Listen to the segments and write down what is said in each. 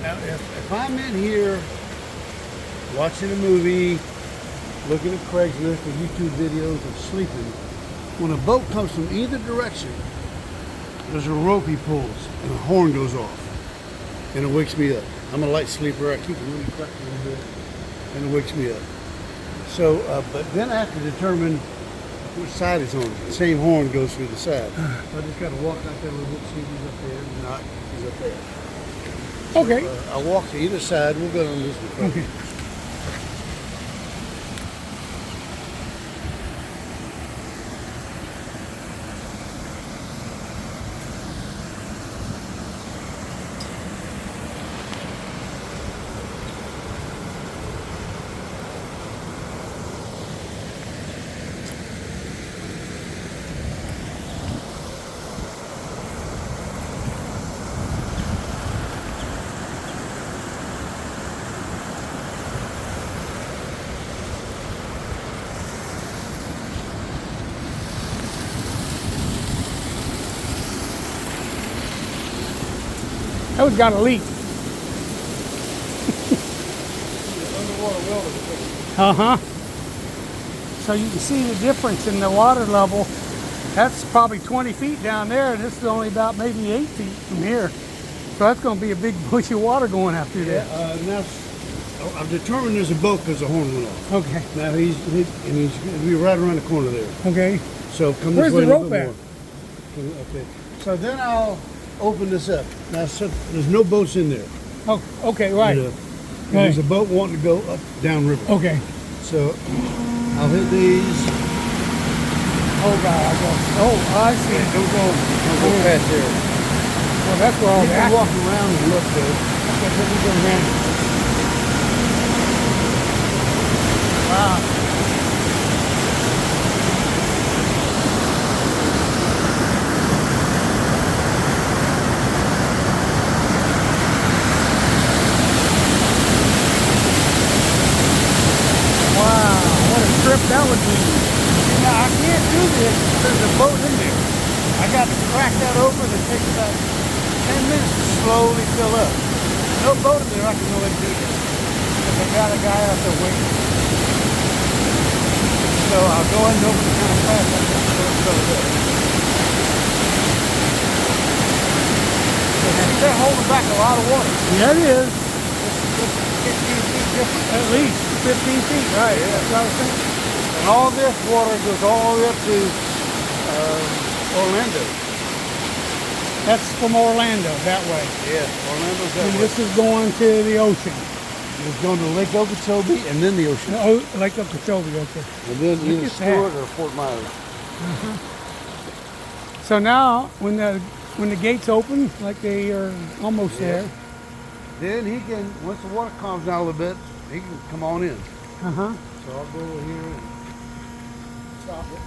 Now, if I'm in here watching a movie, looking at Craigslist or YouTube videos of sleeping, when a boat comes from either direction, there's a rope he pulls and a horn goes off and it wakes me up. I'm a light sleeper. I keep it really cracked a little bit and it wakes me up. So, but then I have to determine which side is on. The same horn goes through the side. So I just got to walk out there a little bit, see if he's up there. If not, he's up there. So, Okay. I'll walk to either side. We'll go on this one. Okay. That one's got a leak. Underwater wilderness. Uh-huh. So you can see the difference in the water level. That's probably 20 feet down there, and this is only about maybe 8 feet from here. So that's going to be a big bush of water going out through there. Now, I've determined there's a boat because the horn went off. Okay. Now he's going to be right around the corner there. Okay. So come Where's this way the a rope little bit more. Okay. So then I'll open this up. Now, so there's no boats in there. Oh, okay, right. And there's a boat wanting to go up downriver. Okay. So I'll hit these. Oh God, I go. Oh, I see. Don't go past there. Well, that's where all You the can action. walk around and look though. Okay, let me go around. Wow. Wow, what a trip that would be. Now I can't do this because there's a boat in there. I got to crack that open. It takes about 10 minutes to slowly fill up. No boat in there. I can go and do this because I got a guy out there waiting. So I'll go in and open it kind of fast. I can fill it up. So see, they're holding back a lot of water. Yeah, it is. It's 15 feet different. At least 15 feet, right? Yeah. That's what I was thinking. And all this water goes all the way up to Orlando. That's from Orlando, that way. Yeah, Orlando's that And way. this is going to the ocean. It's going to Lake Okeechobee and then the ocean. Oh, Lake Okeechobee, okay. And then Look either at Stewart that. or Fort Myers. So now, when the gates open, like they are almost Yeah. there. Then he can, once the water calms down a little bit, he can come on in. Uh-huh. So I'll go over here and stop it.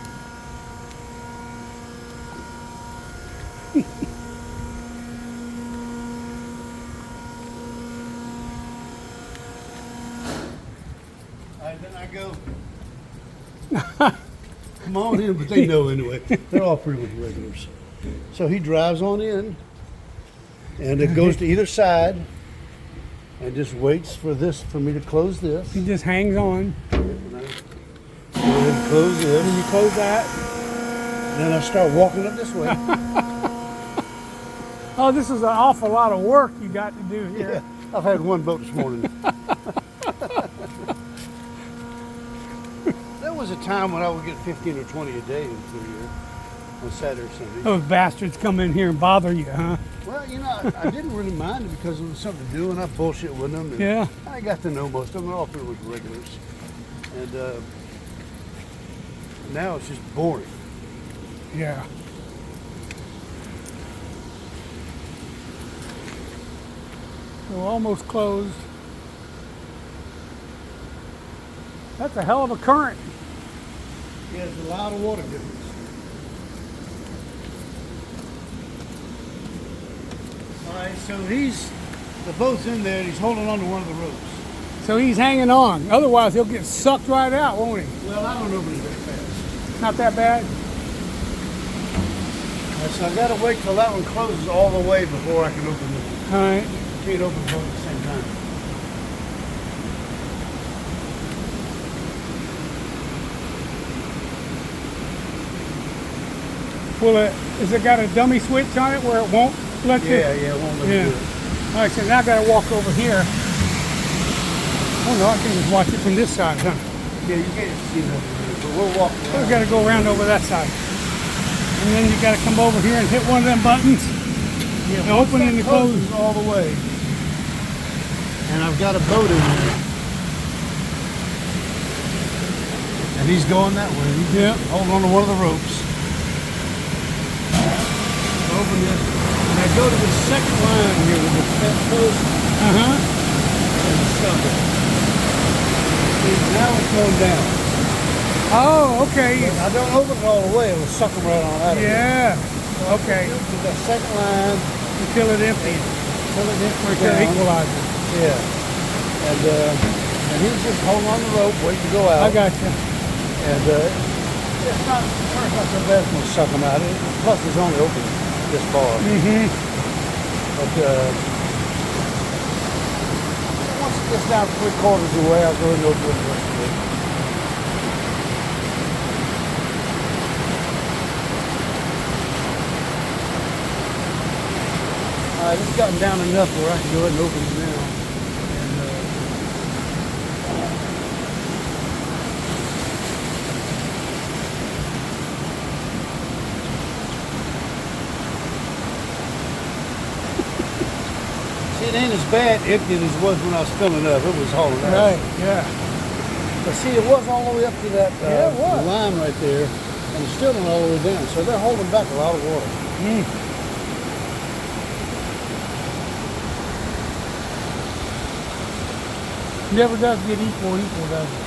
All right, then I go. Come on in, but they know anyway. They're all pretty much regulars. So he drives on in, and it goes to either side, and just waits for me to close this. He just hangs on. Go ahead and close this. When you close that, Then I start walking up this way. oh, this is an awful lot of work you got to do here. Yeah, I've had one boat this morning. There was a time when I would get 15 or 20 a day through here on Saturday or Sunday. Those bastards come in here and bother you, huh? Well, you know, I didn't really mind it because it was something to do, and I bullshit with them. And Yeah. I got to know most of them. They're all pretty much regulars. And now it's just boring. Yeah. So almost closed. That's a hell of a current. Yeah, there's a lot of water difference. All right, so the boat's in there, and he's holding on to one of the ropes. So he's hanging on. Otherwise, he'll get sucked right out, won't he? Well, I don't know if it's very fast. Not that bad. So I got to wait till that one closes all the way before I can open this one. All right. You can't open both at the same Will it? Is it got a dummy switch on it where it won't let you? Yeah, it won't let Yeah. you do it. All right, so now I got to walk over here. Oh no, I can just watch it from this side, huh? Yeah, you can't see nothing, but we'll walk We around. got to go around over that side, and then you got to come over here and hit one of them buttons. Yeah, The open and the close. closes all the way. And I've got a boat in there. And he's going that way. He's Yeah. holding on to one of the ropes. Open this. And I go to the second line here with the fat post and the sucker. See, now it's going down. Oh, okay. But I don't open it all the way. It'll suck them right on out of here. Yeah. Okay. To that second line Until it empties. until it hits Or the until it ground. equalizes. Yeah. And he's just holding on the rope, waiting to go out. I got you. And it's not so bad it's going to suck them out. Plus, it's only open this far. Mm-hmm. But once it gets down 3/4 of the way, I'll go and open it the rest of it. It's gotten down enough where I can go ahead and open it now. And, see, it ain't as bad emptying as it was when I was filling up. It was hauling out. Right, yeah. But see, it was all the way up to that Yeah, it was. line right there, and it's still not all the way down. So they're holding back a lot of water. Never does get equal, does it?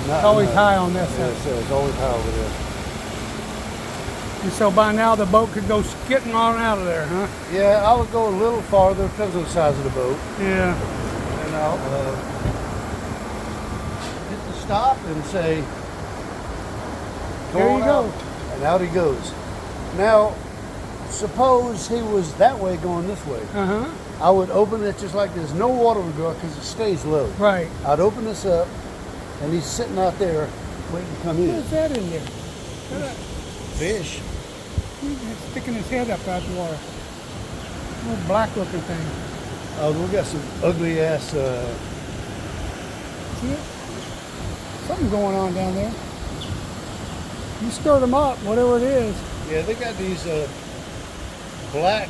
It's always high on that Yeah, side. it's always high over there. And so by now the boat could go skidding on out of there, huh? Yeah, I would go a little farther, depends on the size of the boat. Yeah. And I'll hit the stop and say, There you on go. out. And out he goes. Now, suppose he was that way going this way. Uh-huh. I would open it just like this. No water would go out because it stays low. Right. I'd open this up, and he's sitting out there waiting to come in. What's that in there? Fish. He's sticking his head up out the water. Little black looking thing. We got some ugly ass. See it? Something going on down there. You stirred them up, whatever it is. Yeah, they got these black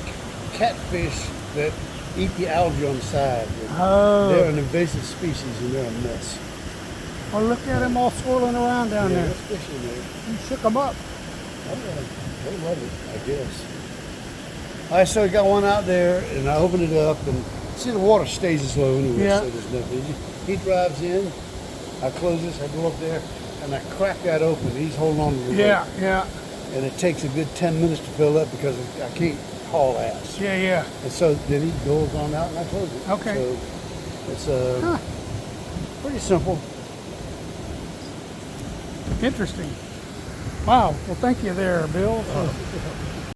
catfish that eat the algae on the side. Oh. They're an invasive species and they're a mess. Well, look at them all swirling around down Yeah, there. there's fish in there. You shook them up. Oh, yeah, they love it, I guess. All right, so we got one out there, and I open it up, and see the water stays as low anyway, Yeah. so there's nothing. He drives in, I close this, I go up there, and I crack that open. He's holding on to the Yeah, rope. yeah, And it takes a good 10 minutes to fill up because I can't haul ass. yeah, yeah. And so then he goes on out, and I close it. Okay. So it's Huh. pretty simple. Interesting. Wow. Well, thank you there, Bill. for